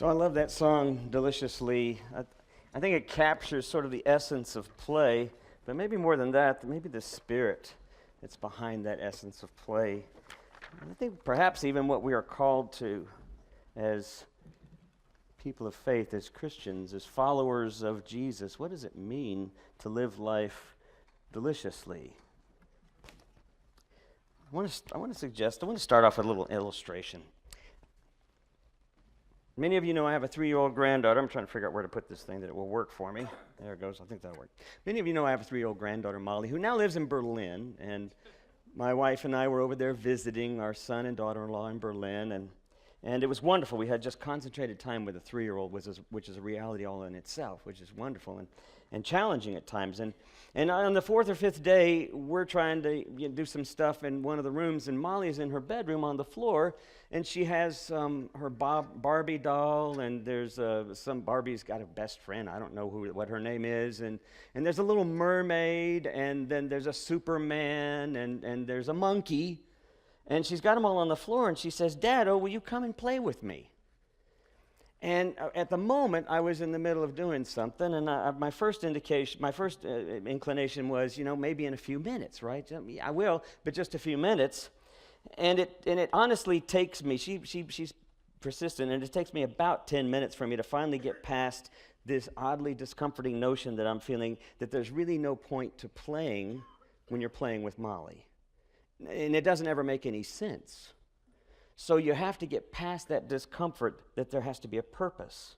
So I love that song, Deliciously. I think it captures sort of the essence of play, but maybe more than that, maybe the spirit that's behind that essence of play. I think perhaps even what we are called to as people of faith, as Christians, as followers of Jesus. What does it mean to live life deliciously? I want to start off with a little illustration. Many of you know I have a 3-year-old granddaughter. I'm trying to figure out where to put this thing that it will work for me. There it goes. I think that'll work. Many of you know I have a 3-year-old granddaughter, Molly, who now lives in Berlin. And my wife and I were over there visiting our son and daughter-in-law in Berlin. And it was wonderful. We had just concentrated time with a 3-year-old, which is a reality all in itself, which is wonderful and challenging at times. And on the 4th or 5th day, we're trying to do some stuff in one of the rooms, and Molly is in her bedroom on the floor, and she has her Barbie doll, and there's some Barbie's got a best friend. I don't know what her name is, and there's a little mermaid, and then there's a Superman, and there's a monkey, and she's got them all on the floor, and she says, "Dad, will you come and play with me?" And at the moment, I was in the middle of doing something, and my first inclination was, maybe in a few minutes, right? I will, but just a few minutes. And it honestly takes me. She's persistent, and it takes me about 10 minutes for me to finally get past this oddly discomforting notion that I'm feeling that there's really no point to playing when you're playing with Molly, and it doesn't ever make any sense. So you have to get past that discomfort that there has to be a purpose,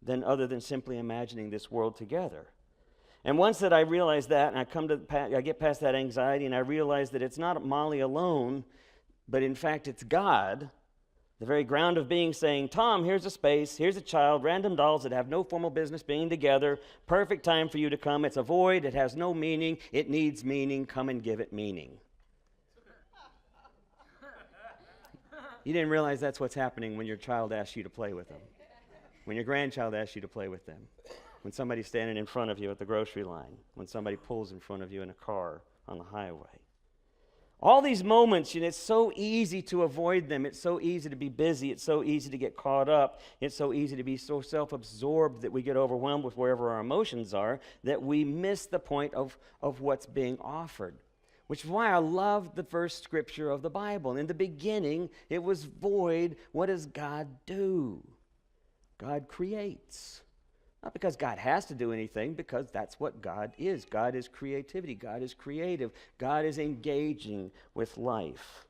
other than simply imagining this world together. And once that I realize that, and I get past that anxiety, and I realize that it's not Molly alone, but in fact it's God, the very ground of being, saying, "Tom, here's a space, here's a child, random dolls that have no formal business being together, perfect time for you to come. It's a void, it has no meaning, it needs meaning, come and give it meaning." You didn't realize that's what's happening when your child asks you to play with them, when your grandchild asks you to play with them, when somebody's standing in front of you at the grocery line, when somebody pulls in front of you in a car on the highway. All these moments, it's so easy to avoid them. It's so easy to be busy. It's so easy to get caught up. It's so easy to be so self-absorbed that we get overwhelmed with wherever our emotions are, that we miss the point of what's being offered. Which is why I love the first scripture of the Bible. In the beginning, it was void. What does God do? God creates. Not because God has to do anything, because that's what God is. God is creativity. God is creative. God is engaging with life.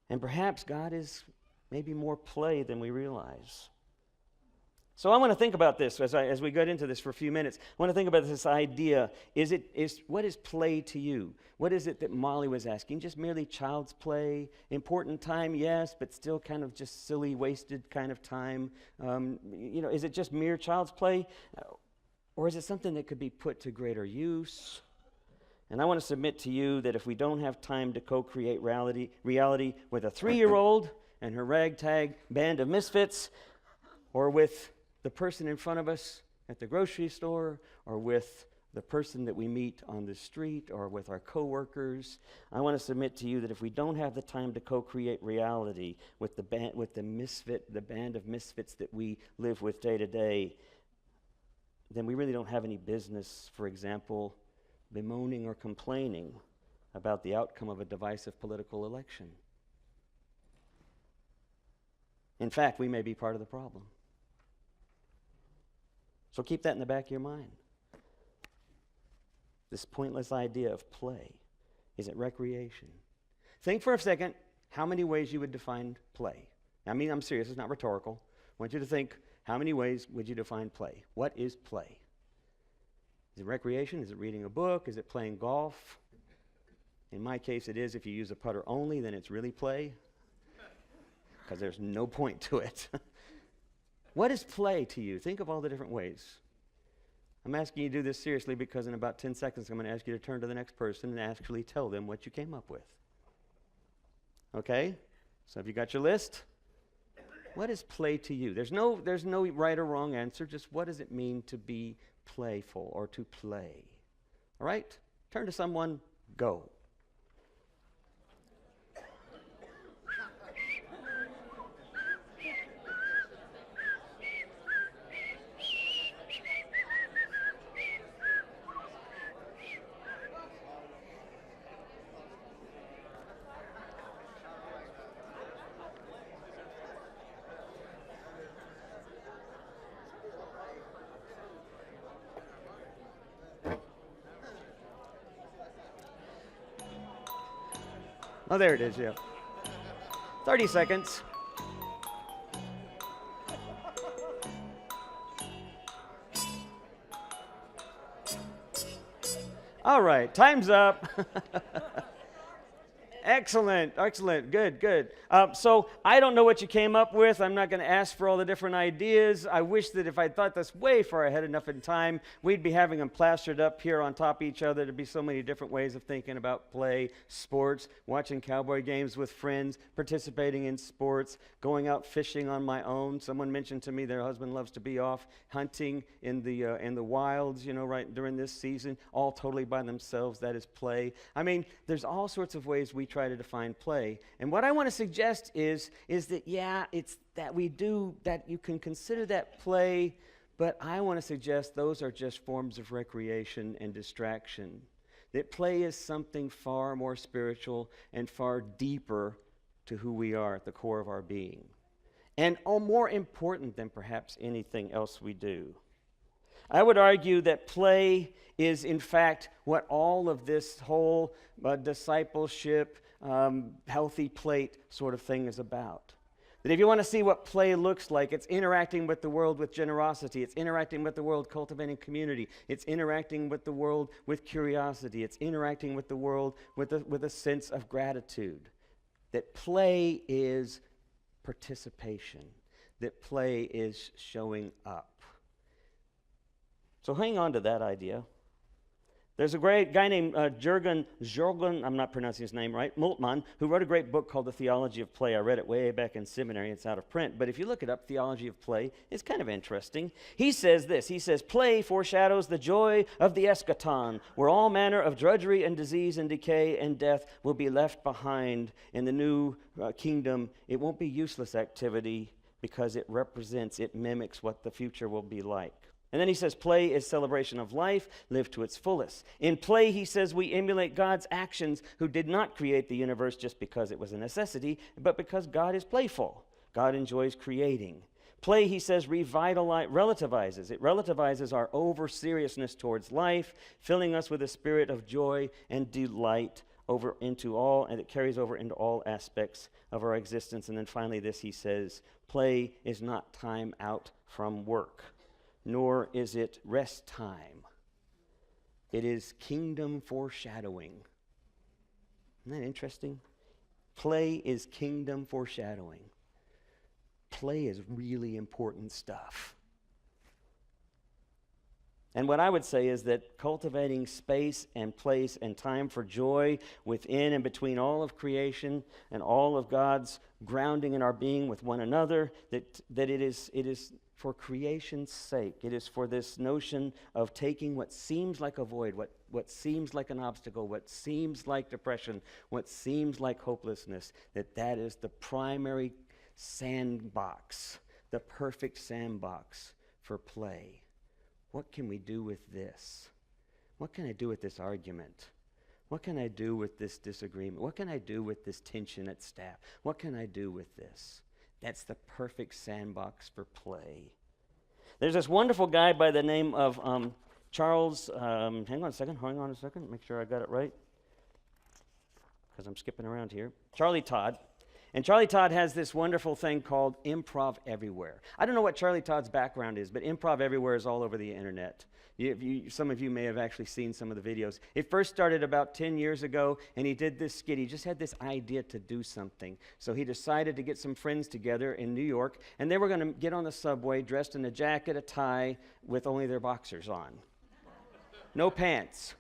And perhaps God is maybe more play than we realize. So I want to think about this as we get into this for a few minutes. I want to think about this idea. What is play to you? What is it that Molly was asking? Just merely child's play? Important time, yes, but still kind of just silly, wasted kind of time. Is it just mere child's play? Or is it something that could be put to greater use? And I want to submit to you that if we don't have time to co-create reality with a 3-year-old and her ragtag band of misfits, or with the person in front of us at the grocery store, or with the person that we meet on the street, or with our coworkers, I want to submit to you that if we don't have the time to co-create reality with the band of misfits that we live with day to day, then we really don't have any business, for example, bemoaning or complaining about the outcome of a divisive political election. In fact, we may be part of the problem. So keep that in the back of your mind. This pointless idea of play. Is it recreation? Think for a second how many ways you would define play. I'm serious, it's not rhetorical. I want you to think, how many ways would you define play? What is play? Is it recreation? Is it reading a book? Is it playing golf? In my case, it is. If you use a putter only, then it's really play, because there's no point to it. What is play to you? Think of all the different ways. I'm asking you to do this seriously because in about 10 seconds I'm going to ask you to turn to the next person and actually tell them what you came up with. Okay? So have you got your list? What is play to you? There's no right or wrong answer. Just what does it mean to be playful or to play? All right? Turn to someone. Go. Oh, there it is, yeah. 30 seconds. All right, time's up. Excellent, excellent, good, good. So I don't know what you came up with. I'm not going to ask for all the different ideas. I wish that if I thought this way far ahead enough in time, we'd be having them plastered up here on top of each other. There'd be so many different ways of thinking about play, sports, watching cowboy games with friends, participating in sports, going out fishing on my own. Someone mentioned to me their husband loves to be off hunting in the wilds, you know, right during this season, all totally by themselves. That is play. I mean, there's all sorts of ways we try to define play. And what I want to suggest is that, yeah, it's that we do, that you can consider that play, but I want to suggest those are just forms of recreation and distraction. That play is something far more spiritual and far deeper to who we are at the core of our being. And more important than perhaps anything else we do. I would argue that play is, in fact, what all of this whole discipleship, healthy plate sort of thing is about. That if you want to see what play looks like, it's interacting with the world with generosity. It's interacting with the world cultivating community. It's interacting with the world with curiosity. It's interacting with the world with a sense of gratitude. That play is participation. That play is showing up. So hang on to that idea. There's a great guy named Jürgen, I'm not pronouncing his name right, Moltmann, who wrote a great book called The Theology of Play. I read it way back in seminary. It's out of print. But if you look it up, Theology of Play, it's kind of interesting. He says this. He says, play foreshadows the joy of the eschaton, where all manner of drudgery and disease and decay and death will be left behind. In the new kingdom, it won't be useless activity because it mimics what the future will be like. And then he says, play is celebration of life, lived to its fullest. In play, he says, we emulate God's actions, who did not create the universe just because it was a necessity, but because God is playful. God enjoys creating. Play, he says, relativizes. It relativizes our over-seriousness towards life, filling us with a spirit of joy and delight and it carries over into all aspects of our existence. And then finally this, he says, play is not time out from work, nor is it rest time. It is kingdom foreshadowing. Isn't that interesting? Play is kingdom foreshadowing. Play is really important stuff. And what I would say is that cultivating space and place and time for joy within and between all of creation and all of God's grounding in our being with one another, that it is for creation's sake. It is for this notion of taking what seems like a void, what seems like an obstacle, what seems like depression, what seems like hopelessness, that is the primary sandbox, the perfect sandbox for play. What can we do with this? What can I do with this argument? What can I do with this disagreement? What can I do with this tension at staff? What can I do with this? That's the perfect sandbox for play. There's this wonderful guy by the name of Charles, hang on a second, make sure I got it right, because I'm skipping around here. Charlie Todd. And Charlie Todd has this wonderful thing called Improv Everywhere. I don't know what Charlie Todd's background is, but Improv Everywhere is all over the internet. Some of you may have actually seen some of the videos. It first started about 10 years ago, and he did this skit. He just had this idea to do something. So he decided to get some friends together in New York, and they were going to get on the subway dressed in a jacket, a tie, with only their boxers on. No pants.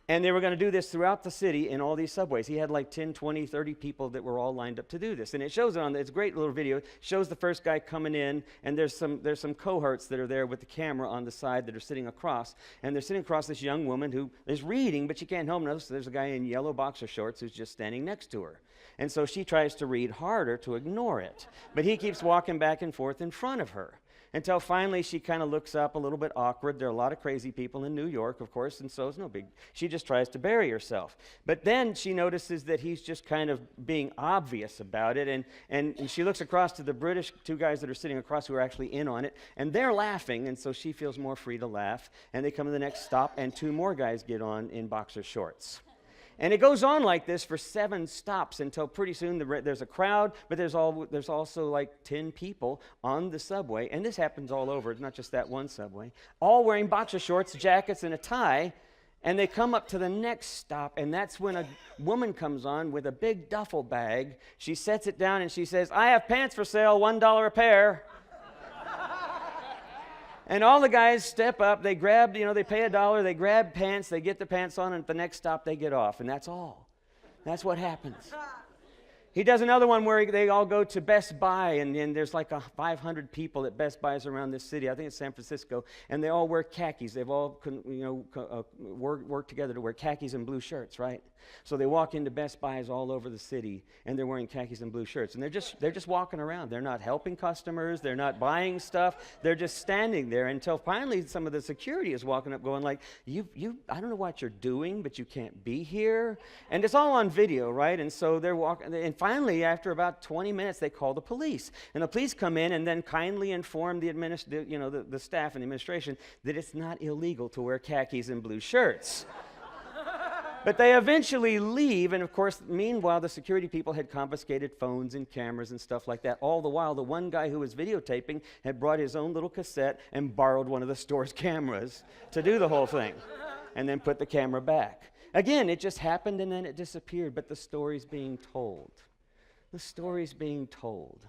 And they were going to do this throughout the city in all these subways. He had like 10, 20, 30 people that were all lined up to do this. And it shows it's a great little video. It shows the first guy coming in, and there's some cohorts that are there with the camera on the side that are sitting across. And they're sitting across this young woman who is reading, but you can't help notice there's a guy in yellow boxer shorts who's just standing next to her. And so she tries to read harder to ignore it. But he keeps walking back and forth in front of her, until finally she kind of looks up a little bit awkward. There are a lot of crazy people in New York, of course, and so it's no big. She just tries to bury herself. But then she notices that he's just kind of being obvious about it, and she looks across to the British two guys that are sitting across who are actually in on it, and they're laughing, and so she feels more free to laugh. And they come to the next stop, and two more guys get on in boxer shorts. And it goes on like this for 7 stops until pretty soon there's a crowd, but there's also like 10 people on the subway. And this happens all over. It's not just that one subway. All wearing boxer shorts, jackets, and a tie. And they come up to the next stop, and that's when a woman comes on with a big duffel bag. She sets it down, and she says, "I have pants for sale, $1 a pair." And all the guys step up, they grab, they pay $1, they grab pants, they get the pants on, and at the next stop they get off. And that's all. That's what happens. He does another one where they all go to Best Buy, and there's like 500 people at Best Buys around this city. I think it's San Francisco, and they all wear khakis. They've all worked together to wear khakis and blue shirts, right? So they walk into Best Buys all over the city, and they're wearing khakis and blue shirts, and they're just walking around. They're not helping customers. They're not buying stuff. They're just standing there until finally some of the security is walking up, going like, "You, I don't know what you're doing, but you can't be here." And it's all on video, right? And so they're walking, and finally, after about 20 minutes, they call the police, and the police come in and then kindly inform the staff and the administration that it's not illegal to wear khakis and blue shirts. But they eventually leave, and of course, meanwhile, the security people had confiscated phones and cameras and stuff like that. All the while, the one guy who was videotaping had brought his own little cassette and borrowed one of the store's cameras to do the whole thing, and then put the camera back. Again, it just happened and then it disappeared, but the story's being told. The story's being told.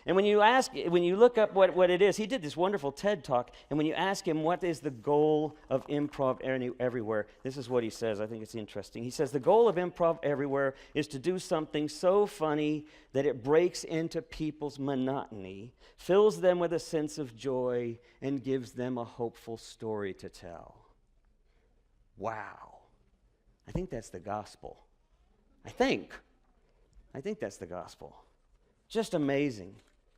And when you look up what it is, he did this wonderful TED Talk, and when you ask him what is the goal of improv everywhere, this is what he says. I think it's interesting. He says, the goal of improv everywhere is to do something so funny that it breaks into people's monotony, fills them with a sense of joy, and gives them a hopeful story to tell. Wow. I think that's the gospel. I think that's the gospel. Just amazing.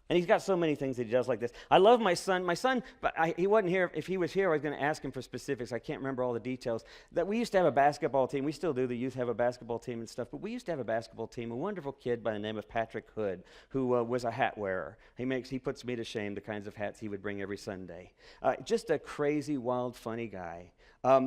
And he's got so many things that he does like this. I love my son. My son, but he wasn't here. If he was here, I was going to ask him for specifics. I can't remember all the details. That we used to have a basketball team. We still do. The youth have a basketball team and stuff. But we used to have a basketball team. A wonderful kid by the name of Patrick Hood, who was a hat wearer. He puts me to shame, the kinds of hats he would bring every Sunday. Just a crazy, wild, funny guy.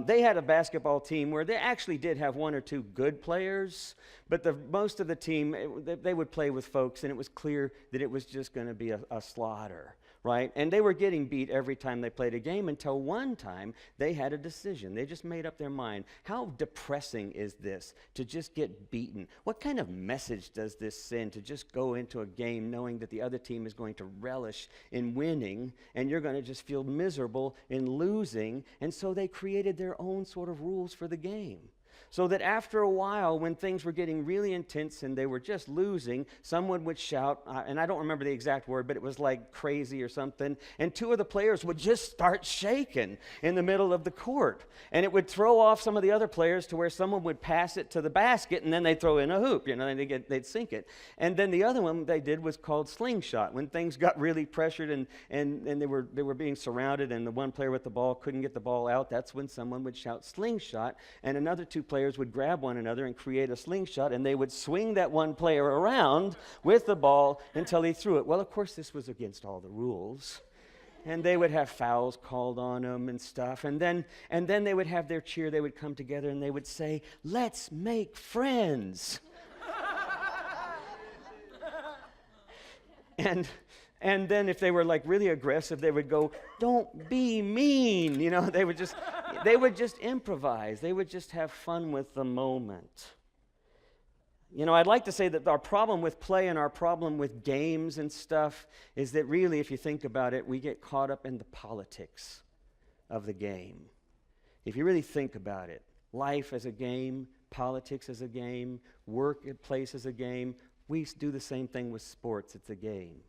They had a basketball team where they actually did have 1 or 2 good players, but most of the team, they would play with folks, and it was clear that it was just going to be a slaughter, right? And they were getting beat every time they played a game until one time they had a decision. They just made up their mind. How depressing is this to just get beaten? What kind of message does this send to just go into a game knowing that the other team is going to relish in winning and you're going to just feel miserable in losing? And so they created their own sort of rules for the game. So that after a while, when things were getting really intense and they were just losing, someone would shout, and I don't remember the exact word, but it was like crazy or something, and 2 of the players would just start shaking in the middle of the court. And it would throw off some of the other players to where someone would pass it to the basket, and then they'd throw in a hoop, and they'd sink it. And then the other one they did was called slingshot. When things got really pressured and they were being surrounded, and the one player with the ball couldn't get the ball out, that's when someone would shout slingshot, and another 2 players would grab one another and create a slingshot, and they would swing that one player around with the ball until he threw it. Well, of course, this was against all the rules. And they would have fouls called on them and stuff. And then they would have their cheer. They would come together and they would say, "Let's make friends." And then if they were like really aggressive, they would go, "Don't be mean." They would just improvise. They would just have fun with the moment. I'd like to say that our problem with play and our problem with games and stuff is that really, if you think about it, we get caught up in the politics of the game. If you really think about it, life as a game, politics as a game, workplace as a game, we do the same thing with sports. It's a game.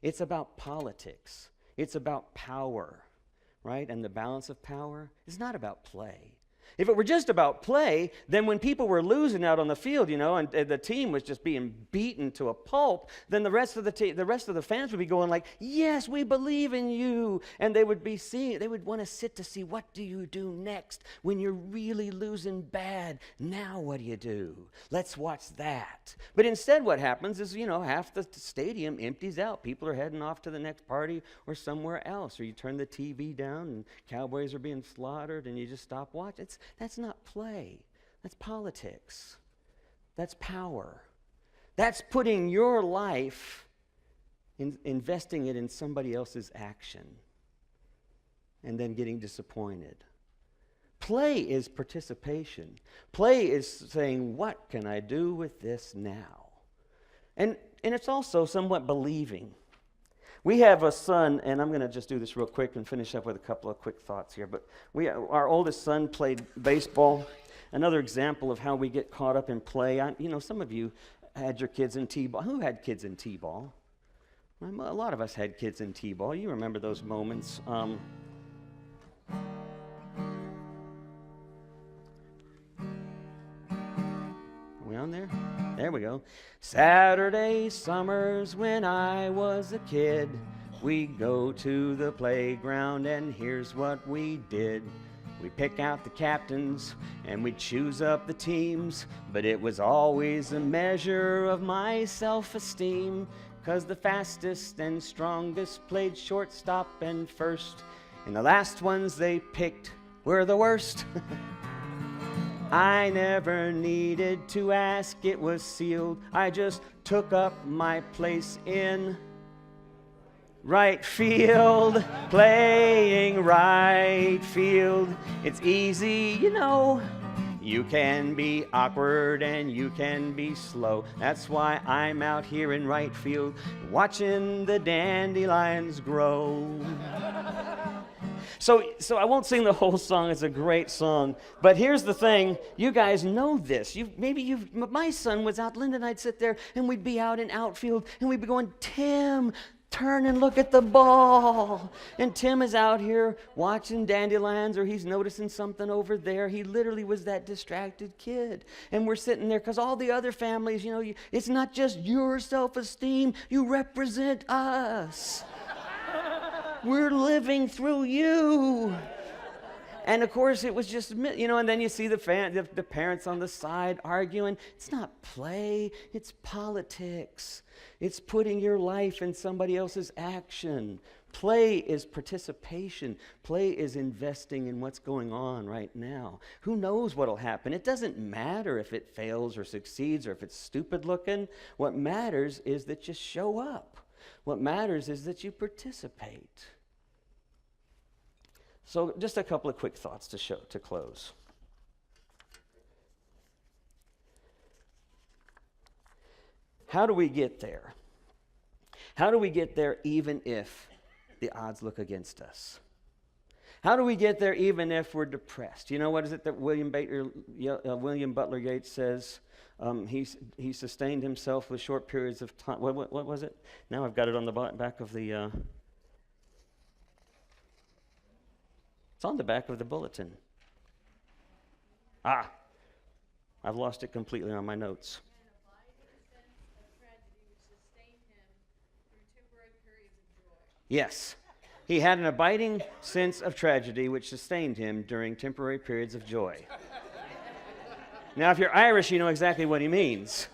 It's about politics. It's about power, right? And the balance of power is not about play. If it were just about play, then when people were losing out on the field, and the team was just being beaten to a pulp, then the rest of the fans would be going like, "Yes, we believe in you," and they would want to sit to see, what do you do next when you're really losing bad? Now what do you do? Let's watch that. But instead, what happens is, half the stadium empties out. People are heading off to the next party or somewhere else, or you turn the TV down and Cowboys are being slaughtered and you just stop watching. That's not play. That's politics. That's power. That's putting your life, investing it in somebody else's action, and then getting disappointed. Play is participation. Play is saying, what can I do with this now? And it's also somewhat believing. We have a son, and I'm going to just do this real quick and finish up with a couple of quick thoughts here. But our oldest son played baseball. Another example of how we get caught up in play. Some of you had your kids in t-ball. Who had kids in t-ball? A lot of us had kids in t-ball. You remember those moments. Are we on there? There we go. Saturday summers when I was a kid, we'd go to the playground and here's what we did. We'd pick out the captains and we'd choose up the teams, but it was always a measure of my self-esteem, 'cause the fastest and strongest played shortstop and first, and the last ones they picked were the worst. I never needed to ask, it was sealed. I just took up my place in right field, playing right field. It's easy, You can be awkward and you can be slow. That's why I'm out here in right field, watching the dandelions grow. So I won't sing the whole song. It's a great song. But here's the thing. You guys know this. My son was out. Linda and I'd sit there, and we'd be out in outfield, and we'd be going, Tim, turn and look at the ball. And Tim is out here watching dandelions, or he's noticing something over there. He literally was that distracted kid. And we're sitting there because all the other families, it's not just your self-esteem. You represent us. We're living through you. And of course, it was just, and then you see the parents on the side arguing. It's not play, it's politics. It's putting your life in somebody else's action. Play is participation. Play is investing in what's going on right now. Who knows what'll happen? It doesn't matter if it fails or succeeds or if it's stupid looking. What matters is that you show up. What matters is that you participate. So just a couple of quick thoughts to close. How do we get there? How do we get there even if the odds look against us? How do we get there even if we're depressed? What is it that William Butler Yeats says? He sustained himself with short periods of time. What was it? Now I've got it on the back of the... It's on the back of the bulletin. I've lost it completely on my notes. Yes. He had an abiding sense of tragedy which sustained him during temporary periods of joy. Now, if you're Irish, you know exactly what he means.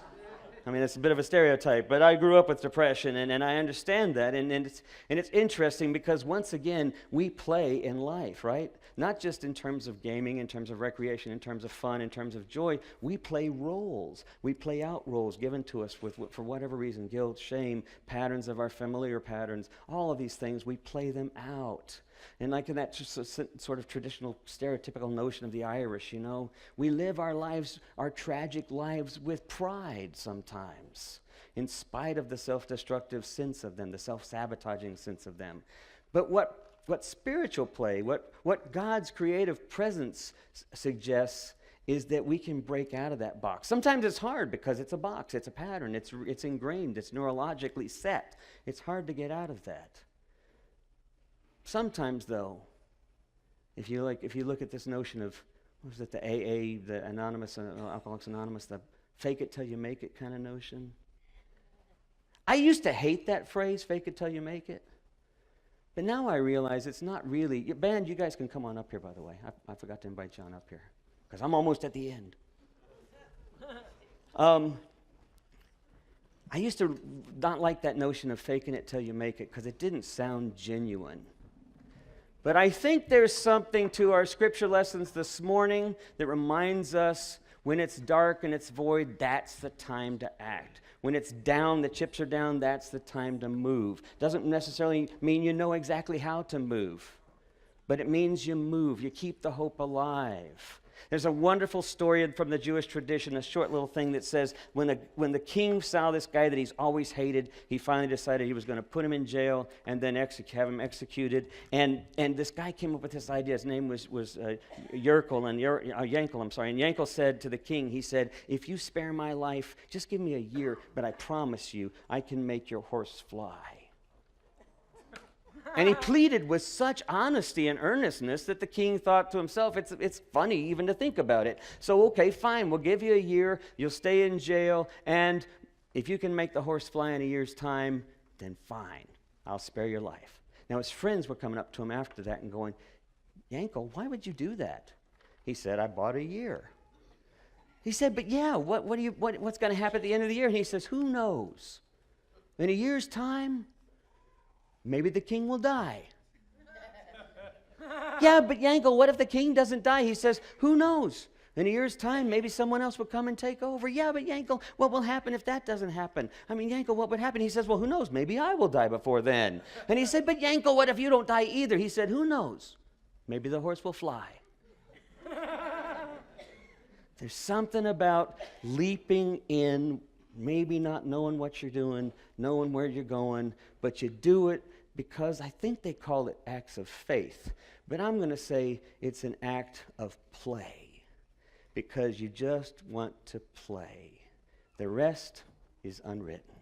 I mean, it's a bit of a stereotype, but I grew up with depression, and I understand that, and it's interesting because, once again, we play in life, right? Not just in terms of gaming, in terms of recreation, in terms of fun, in terms of joy. We play roles. We play out roles given to us for whatever reason, guilt, shame, patterns of our familiar patterns, all of these things, we play them out. And like in that sort of traditional stereotypical notion of the Irish, we live our lives, our tragic lives with pride sometimes, in spite of the self-destructive sense of them, the self-sabotaging sense of them. But what spiritual play, what God's creative presence suggests is that we can break out of that box. Sometimes it's hard because it's a box, it's a pattern, it's ingrained, it's neurologically set. It's hard to get out of that. Sometimes, though, if you look at this notion of, what was it, the AA, the Anonymous, Alcoholics Anonymous, the fake it till you make it kind of notion. I used to hate that phrase, fake it till you make it. But now I realize it's not really. Band, you guys can come on up here, by the way. I forgot to invite John up here, because I'm almost at the end. I used to not like that notion of faking it till you make it, because it didn't sound genuine. But I think there's something to our scripture lessons this morning that reminds us When it's dark and it's void, that's the time to act. When it's down, the chips are down, that's the time to move. Doesn't necessarily mean you know exactly how to move, but it means you move. You keep the hope alive. There's a wonderful story from the Jewish tradition, a short little thing that says when the king saw this guy that he's always hated, he finally decided he was going to put him in jail and then have him executed. And this guy came up with this idea. His name was Yankel, and Yankel said to the king, he said, if you spare my life, just give me a year, but I promise you I can make your horse fly. And he pleaded with such honesty and earnestness that the king thought to himself, it's funny even to think about it. So, okay, fine, we'll give you a year, you'll stay in jail, and if you can make the horse fly in a year's time, then fine, I'll spare your life. Now, his friends were coming up to him after that and going, Yankel, why would you do that? He said, I bought a year. He said, but yeah, what's going to happen at the end of the year? And he says, who knows? In a year's time, maybe the king will die. Yeah, but Yankel, what if the king doesn't die? He says, who knows? In a year's time, maybe someone else will come and take over. Yeah, but Yankel, what will happen if that doesn't happen? I mean, Yankel, what would happen? He says, well, who knows? Maybe I will die before then. And he said, but Yankel, what if you don't die either? He said, who knows? Maybe the horse will fly. There's something about leaping in, maybe not knowing what you're doing, knowing where you're going, but you do it because I think they call it acts of faith. But I'm going to say it's an act of play because you just want to play. The rest is unwritten.